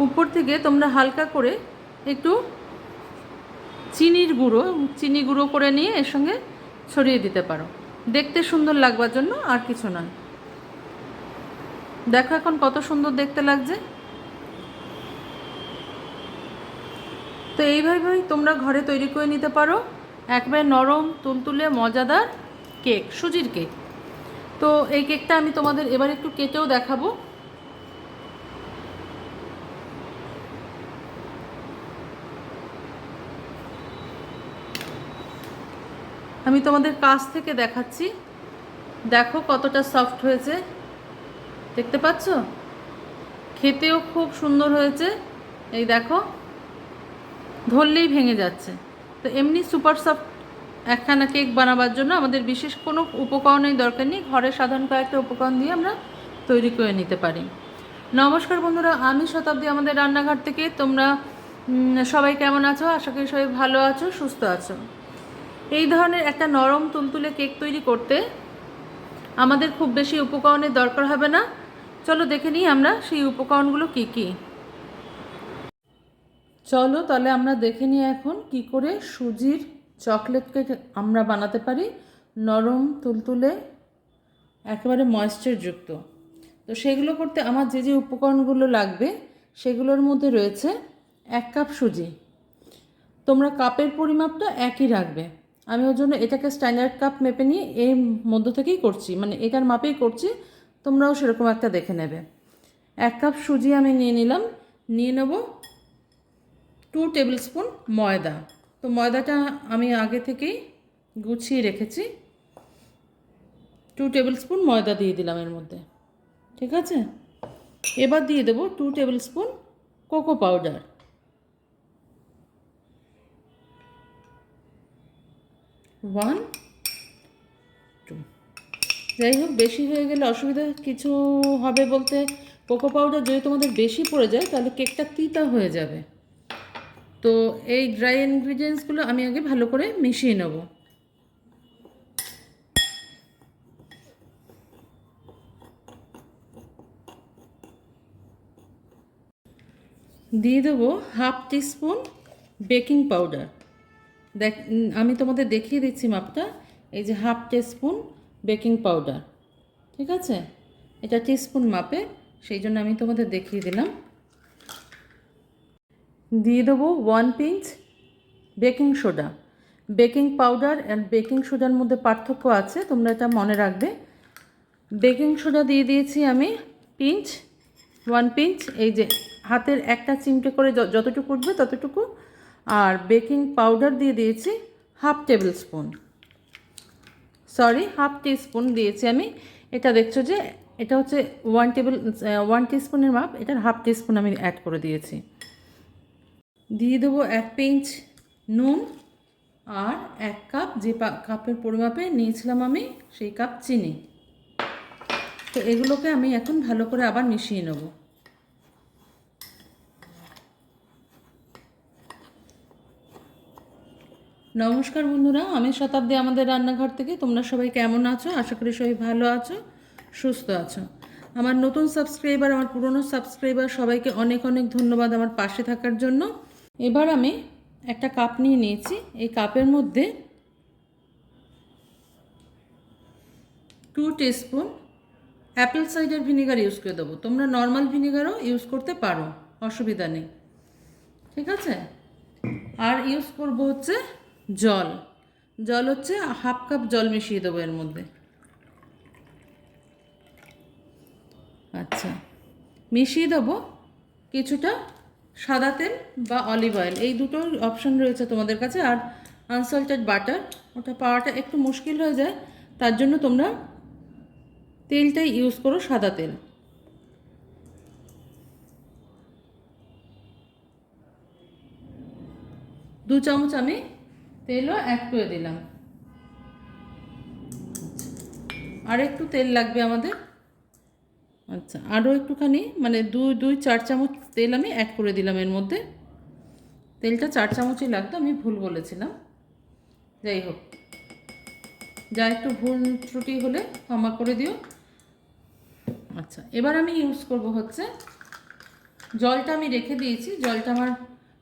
উপর থেকে তোমরা হালকা করে একটু চিনি গুঁড়ো করে নিয়ে এর সঙ্গে ছড়িয়ে দিতে পারো, দেখতে সুন্দর লাগবার জন্য, আর কিছু নয়। দেখো এখন কত সুন্দর দেখতে লাগছে। তো এইভাবেই তোমরা ঘরে তৈরি করে নিতে পারো একবারে নরম তুলতুলে মজাদার কেক, সুজির কেক। তো এই কেকটা আমি তোমাদের এবার একটু কেটেও দেখাবো। আমি তোমাদের কাছ থেকে দেখাচ্ছি, দেখো কতটা সফট হয়েছে, দেখতে পাচ্ছ? খেতেও খুব সুন্দর হয়েছে, এই দেখো ধরলেই ভেঙে যাচ্ছে। তো এমনি সুপার সফট একখানা কেক বানাবার জন্য আমাদের বিশেষ কোনো উপকরণের দরকার নেই, ঘরে সাধারণ কয়েকটা উপকরণ দিয়ে আমরা তৈরি করে নিতে পারি। নমস্কার বন্ধুরা, আমি শতাব্দী আমাদের রান্নাঘর থেকে। তোমরা সবাই কেমন আছো? আশা করি সবাই ভালো আছো, সুস্থ আছো। এই ধরনের একটা নরম তুলতুলে কেক তৈরি করতে আমাদের খুব বেশি উপকরণের দরকার হবে না। চলো দেখে নিই আমরা সেই উপকরণগুলো কি কি। চলো তাহলে আমরা দেখে নিই এখন কি করে সুজির চকলেট কেক আমরা বানাতে পারি, নরম তুলতুলে একেবারে ময়েশ্চারযুক্ত। তো সেগুলো করতে আমার যে যে উপকরণগুলো লাগবে সেগুলোর মধ্যে রয়েছে 1 কাপ সুজি। তোমরা কাপের পরিমাপটা একই রাখবে, আমি ওর জন্য এটাকে স্ট্যান্ডার্ড কাপ মেপে নিয়ে এর মধ্য থেকেই করছি, মানে এটার মাপেই করছি, তোমরাও সেরকম একটা দেখে নেবে। 1 কাপ সুজি আমি নিয়ে নিলাম। নিয়ে নেব 2 টেবিল স্পুন ময়দা। তো ময়দাটা আমি আগে থেকেই গুছিয়ে রেখেছি। 2 টেবিল স্পুন ময়দা দিয়ে দিলাম এর মধ্যে, ঠিক আছে। এবার দিয়ে দেবো 2 tablespoon cocoa powder. One two, যাই হোক বেশি হয়ে গেলে অসুবিধা কিছু হবে বলতে, কোকো পাউডার যদি তোমাদের বেশি পড়ে যায় তাহলে কেকটা তিতা হয়ে যাবে। তো এই ড্রাই ইনগ্রিডিয়েন্টসগুলো আমি আগে ভালো করে মিশিয়ে নেব। দিয়ে দেবো 1/2 টিস্পুন বেকিং পাউডার। আমি তোমাদের দেখিয়ে দিচ্ছি মাপটা, এই যে 1/2 টিস্পুন বেকিং পাউডার, ঠিক আছে। এটা টিস্পুন মাপে, সেই জন্য আমি তোমাদের দেখিয়ে দিলাম। দিয়ে দেবো 1 pinch baking soda. Baking powder and baking সোডার মধ্যে পার্থক্য আছে, তোমরা এটা মনে রাখবে। বেকিং সোডা দিয়ে দিয়েছি আমি 1 পিঞ্চ, এই যে হাতের একটা চিমটে করে যতটুকু উঠবে ততটুকু। আর বেকিং পাউডার দিয়ে দিয়েছি 1/2 টেবিল স্পুন, সরি 1/2 টিস্পুন দিয়েছি আমি। এটা দেখছো যে এটা হচ্ছে 1 টিস্পুনের মাপ, এটার 1/2 টিস্পুন আমি অ্যাড করে দিয়েছি। দিয়ে দেবো 1 পিঞ্চ নুন আর 1 কাপ, যে কাপের পরিমাপে নিয়েছিলাম আমি সেই কাপ চিনি। তো এগুলোকে আমি এখন ভালো করে আবার মিশিয়ে নেব। নমস্কার বন্ধুরা, আমি শতাব্দী আমাদের রান্নাঘর থেকে। তোমরা সবাই কেমন আছো? আশা করি সবাই ভালো আছো, সুস্থ আছো। আমার নতুন সাবস্ক্রাইবার, আমার পুরনো সাবস্ক্রাইবার, সবাইকে অনেক অনেক ধন্যবাদ আমার পাশে থাকার জন্য। এবার আমি একটা কাপ নিয়ে নিয়েছি, এই কাপের মধ্যে 2 teaspoon apple cider vinegar use করে দেবো। তোমরা নর্মাল ভিনেগারও ইউজ করতে পারো, অসুবিধা নেই, ঠিক আছে। আর ইউজ করব হচ্ছে জল হচ্ছে 1/2 কাপ জল মিশিয়ে দেবো এর মধ্যে। আচ্ছা, মিশিয়ে দেবো কিছুটা সাদা তেল বা অলিভ অয়েল, এই দুটোর অপশন রয়েছে তোমাদের কাছে। আর আনসল্টেড বাটার, ওটা পাওয়াটা একটু মুশকিল হয়ে যায়, তার জন্য তোমরা তেলটাই ইউজ করো, সাদা তেল। দু চামচ আমি তেলও অ্যাড করে দিলাম। আর একটু তেল লাগবে আমাদের। আচ্ছা, আরও একটুখানি, মানে 4 চামচ তেল আমি অ্যাড করে দিলাম এর মধ্যে। তেলটা 4 চামচই লাগতো, আমি ভুল বলেছিলাম। যাই হোক, যা একটু ভুল ত্রুটি হলে ক্ষমা করে দিও। আচ্ছা, এবার আমি ইউজ করব হচ্ছে জলটা আমি রেখে দিয়েছি, জলটা আমার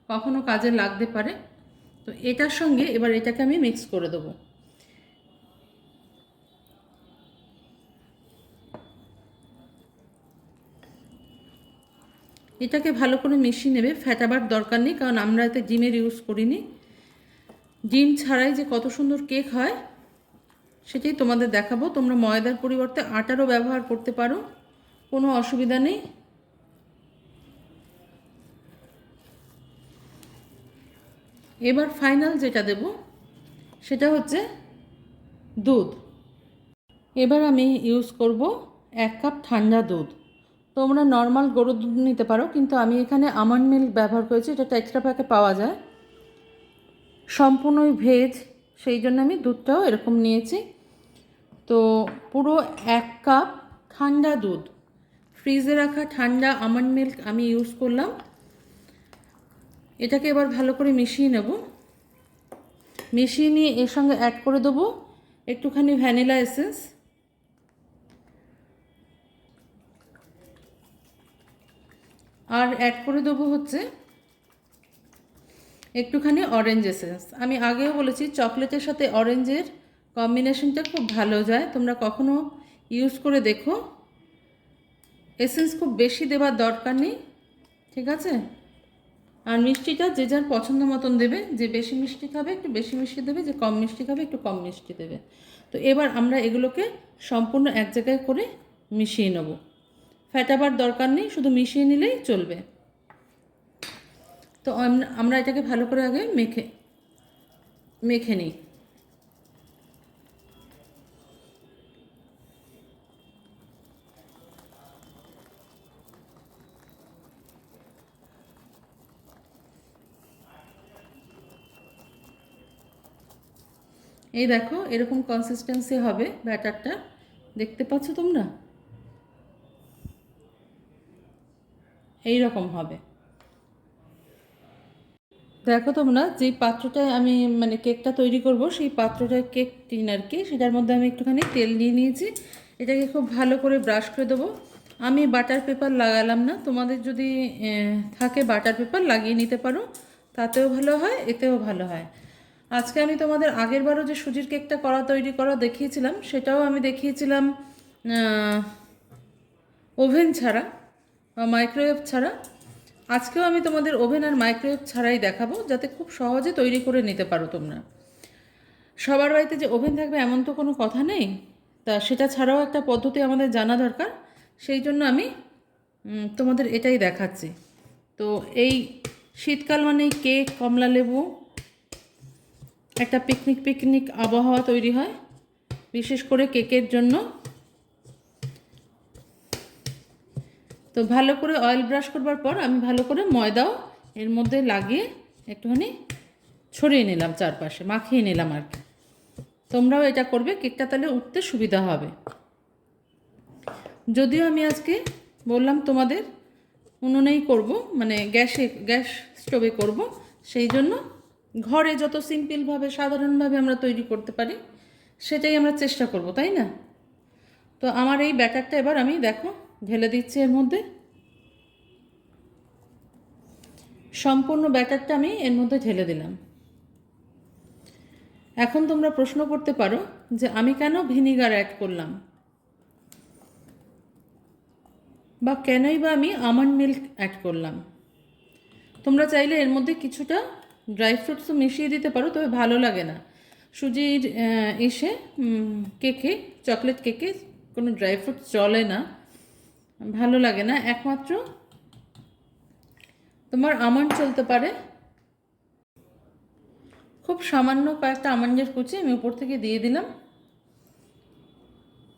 কখনো কাজে লাগতে পারে। তো এটার সঙ্গে এবার এটাকে আমি মিক্স করে দেবো। এটাকে ভালো করে মিশিয়ে নেবে, ফ্যাটাবার দরকার নেই, কারণ আমরা এতে ডিমের ইউজ করিনি। ডিম ছাড়াই যে কত সুন্দর কেক হয় সেটাই তোমাদের দেখাবো। তোমরা ময়দার পরিবর্তে আটারও ব্যবহার করতে পারো, কোনো অসুবিধা নেই। এবার ফাইনাল যেটা দেব সেটা হচ্ছে দুধ। এবার আমি ইউজ করব 1 কাপ ঠান্ডা দুধ। তোমরা নর্মাল গরুর দুধ নিতে পারো, কিন্তু আমি এখানে আমন্ড মিল্ক ব্যবহার করেছি, এটা টেট্রা প্যাকে পাওয়া যায়, সম্পূর্ণই ভেজ, সেই জন্য আমি দুধটাও এরকম নিয়েছি। তো পুরো 1 কাপ ঠান্ডা দুধ, ফ্রিজে রাখা ঠান্ডা আমন্ড মিল্ক আমি ইউজ করলাম। এটাকে এবার ভালো করে মিশিয়ে নেব। মিশিয়ে নিয়ে এর সঙ্গে অ্যাড করে দেবো একটুখানি ভ্যানিলা এসেন্স, আর অ্যাড করে দেবো হচ্ছে একটুখানি অরেঞ্জ এসেন্স। আমি আগেও বলেছি চকলেটের সাথে অরেঞ্জের কম্বিনেশনটা খুব ভালো যায়, তোমরা কখনো ইউজ করে দেখো। এসেন্স খুব বেশি দেবার দরকার নেই, ঠিক আছে? আর মিষ্টিটা যে যার পছন্দ মতন দেবে, যে বেশি মিষ্টি খাবে একটু বেশি মিষ্টি দেবে, যে কম মিষ্টি খাবে একটু কম মিষ্টি দেবে। তো এবার আমরা এগুলোকে সম্পূর্ণ এক জায়গায় করে মিশিয়ে নেব, ফ্যাটাবার দরকার নেই, শুধু মিশিয়ে নিলেই চলবে। তো আমরা এটাকে ভালো করে আগে মেখে নিই। এই দেখো এরকম কনসিস্টেন্সি হবে ব্যাটারটা, দেখতে পাচ্ছ তোমরা, এই রকম হবে। দেখো তোমরা, যেই পাত্রটায় আমি মানে কেকটা তৈরি করব সেই পাত্রটায় কেক টিন আর কি, সেটার মধ্যে আমি একটুখানি তেল নিয়ে নিয়েছি। এটাকে খুব ভালো করে ব্রাশ করে দেবো। আমি বাটার পেপার লাগালাম না, তোমাদের যদি থাকে বাটার পেপার লাগিয়ে নিতে পারো, তাতেও ভালো হয়, এতেও ভালো হয়। আজকে আমি তোমাদের আগের বারও যে সুজির কেকটা তৈরি করা দেখিয়েছিলাম, সেটাও আমি দেখিয়েছিলাম ওভেন ছাড়া বা মাইক্রোওয়েভ ছাড়া। আজকেও আমি তোমাদের ওভেন আর মাইক্রোওয়েভ ছাড়াই দেখাবো, যাতে খুব সহজে তৈরি করে নিতে পারো তোমরা। সবার বাড়িতে যে ওভেন থাকবে এমন তো কোনো কথা নেই, তা সেটা ছাড়াও একটা পদ্ধতি আমাদের জানা দরকার, সেই জন্য আমি তোমাদের এটাই দেখাচ্ছি। তো এই শীতকাল মানেই কেক, কমলা লেবু, একটা পিকনিক আবহাওয়া তৈরি হয়, বিশেষ করে কেকের জন্য। তো ভালো করে অয়েল ব্রাশ করবার পর আমি ভালো করে ময়দাও এর মধ্যে লাগিয়ে একটুখানি ছড়িয়ে নিলাম, চারপাশে মাখিয়ে নিলাম আর কি। তোমরাও এটা করবে, কেকটা তাহলে উঠতে সুবিধা হবে। যদিও আমি আজকে বললাম তোমাদের উনুনেই করব, মানে গ্যাস স্টোভে করব, সেই জন্য ঘরে যত সিম্পলভাবে সাধারণভাবে আমরা তৈরি করতে পারি সেটাই আমরা চেষ্টা করব, তাই না? তো আমার এই ব্যাটারটা এবার আমি দেখো ঢেলে দিচ্ছি এর মধ্যে। সম্পূর্ণ ব্যাটারটা আমি এর মধ্যে ঢেলে দিলাম। এখন তোমরা প্রশ্ন করতে পারো যে আমি কেন ভিনিগার অ্যাড করলাম, বা কেনই বা আমি আমন্ড মিল্ক অ্যাড করলাম। তোমরা চাইলে এর মধ্যে কিছুটা ড্রাই ফ্রুটসও মিশিয়ে দিতে পারো, তবে ভালো লাগে না সুজির কেকে, চকলেট কেকে কোনো ড্রাই ফ্রুটস চলে না, ভালো লাগে না। একমাত্র তোমার আমন্ড চলতে পারে। খুব সামান্য কয়েকটা আমন্ডের কুচি আমি উপর থেকে দিয়ে দিলাম,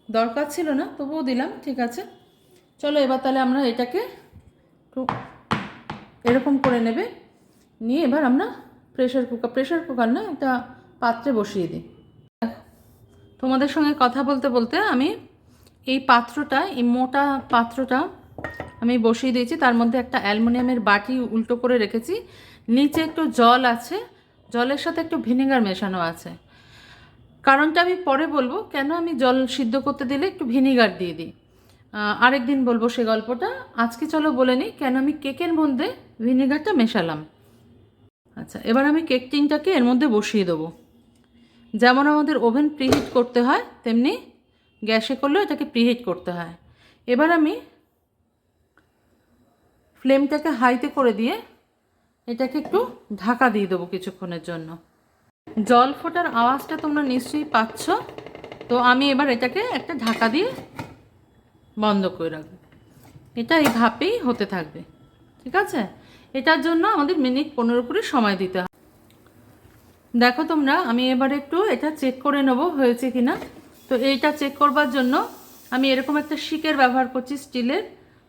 দরকার ছিল না তবুও দিলাম, ঠিক আছে। চলো এবার তাহলে আমরা এটাকে একটু এরকম করে নেবে, নিয়ে এবার আমরা প্রেশার কুকার না, একটা পাত্রে বসিয়ে দিই। তোমাদের সঙ্গে কথা বলতে বলতে আমি এই পাত্রটা, এই মোটা পাত্রটা আমি বসিয়ে দিয়েছি, তার মধ্যে একটা অ্যালুমিনিয়ামের বাটি উল্টো করে রেখেছি, নিচে একটু জল আছে, জলের সাথে একটু ভিনেগার মেশানো আছে। কারণটা আমি পরে বলবো কেন আমি জল সিদ্ধ করতে দিলে একটু ভিনেগার দিয়ে দিই। আরেক দিন বলবো সে গল্পটা। আজকে চলো বলে নিই কেন আমি কেকের মধ্যে ভিনেগারটা মেশালাম। আচ্ছা, এবার আমি কেক টিনটাকে এর মধ্যে বসিয়ে দেবো। যেমন আমাদের ওভেন প্রিহিট করতে হয় তেমনি গ্যাসে করলেও এটাকে প্রিহিট করতে হয়। এবার আমি ফ্লেমটাকে হাইতে করে দিয়ে এটাকে একটু ঢাকা দিয়ে দেবো কিছুক্ষণের জন্য। জল ফোটার আওয়াজটা তোমরা নিশ্চয়ই পাচ্ছ। তো আমি এবার এটাকে একটা ঢাকা দিয়ে বন্ধ করে রাখবো। এটা এই ভাপেই হতে থাকবে, ঠিক আছে? এটার জন্য আমাদের মিনিট 15 করে সময় দিতে হবে। দেখো তোমরা, আমি এবার একটু এটা চেক করে নেব হয়েছে কিনা। তো এইটা চেক করবার জন্য আমি এরকম একটা শিকের ব্যবহার করছি, স্টিলের।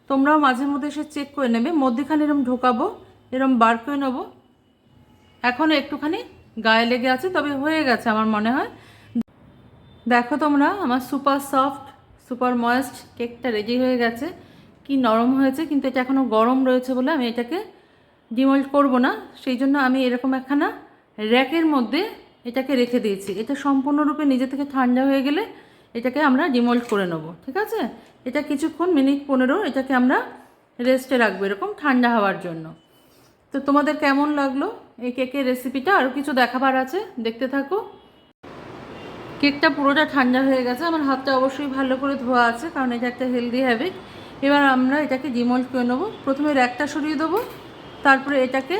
তোমরাও মাঝে মধ্যে এসে চেক করে নেবে। মধ্যেখানে এরকম ঢোকাবো, এরকম বার করে নেবো। এখনও একটুখানি গায়ে লেগে আছে, তবে হয়ে গেছে আমার মনে হয়। দেখো তোমরা, আমার সুপার সফট সুপার ময়েস্ট কেকটা রেডি হয়ে গেছে। কি নরম হয়েছে, কিন্তু এটা এখনও গরম রয়েছে বলে আমি এটাকে ডিমোল্ড করব না। সেই জন্য আমি এরকম একখানা র্যাকের মধ্যে এটাকে রেখে দিয়েছি। এটা সম্পূর্ণরূপে নিজে থেকে ঠান্ডা হয়ে গেলে এটাকে আমরা ডিমোল্ড করে নেব, ঠিক আছে? এটা কিছুক্ষণ মিনিট 15 এটাকে আমরা রেস্টে রাখবো এরকম ঠান্ডা হওয়ার জন্য। তো তোমাদের কেমন লাগলো এই কেকের রেসিপিটা? আরও কিছু দেখাবার আছে, দেখতে থাকো। কেকটা পুরোটা ঠান্ডা হয়ে গেছে। আমার হাতটা অবশ্যই ভালো করে ধোয়া আছে, কারণ এটা একটা হেলদি হ্যাবিট। এবার আমরা এটাকে ডিমোল্ড করে নেবো। প্রথমে র্যাকটা সরিয়ে দেবো, তারপরে এটাকে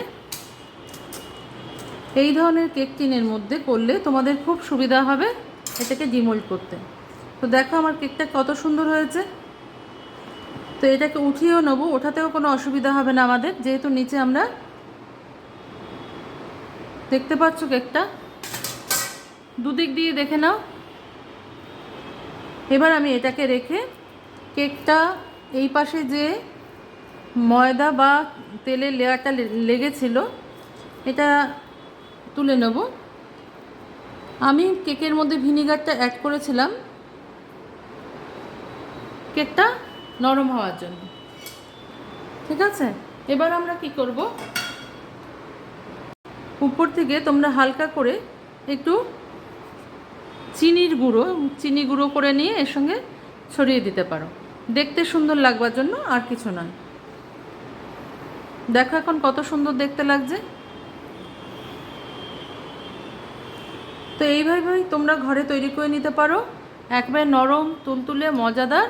এই ধরনের কেক টিনের মধ্যে করলে তোমাদের খুব সুবিধা হবে এটাকে ডিমোল্ড করতে। তো দেখো আমার কেকটা কত সুন্দর হয়েছে। তো এটাকে উঠিয়েও নেবো, ওঠাতেও কোনো অসুবিধা হবে না আমাদের, যেহেতু নিচে আমরা দেখতে পাচ্ছ কেকটা। দুদিক দিয়ে দেখে নাও। এবার আমি এটাকে রেখে কেকটা এই পাশে যে ময়দা বা তেলের লেয়ারটা লেগেছিল এটা তুলে নেব। আমি কেকের মধ্যে ভিনিগারটা অ্যাড করেছিলাম কেকটা নরম হওয়ার জন্য, ঠিক আছে? এবার আমরা কি করব, উপর থেকে তোমরা হালকা করে একটু চিনি গুঁড়ো করে নিয়ে এর সঙ্গে ছড়িয়ে দিতে পারো, দেখতে সুন্দর লাগবার জন্য, আর কিছু নয়। দেখো এখন কত সুন্দর দেখতে লাগছে। তো এইভাবেই তোমরা ঘরে তৈরি করে নিতে পারো, একবারে নরম তুলতুলে মজাদার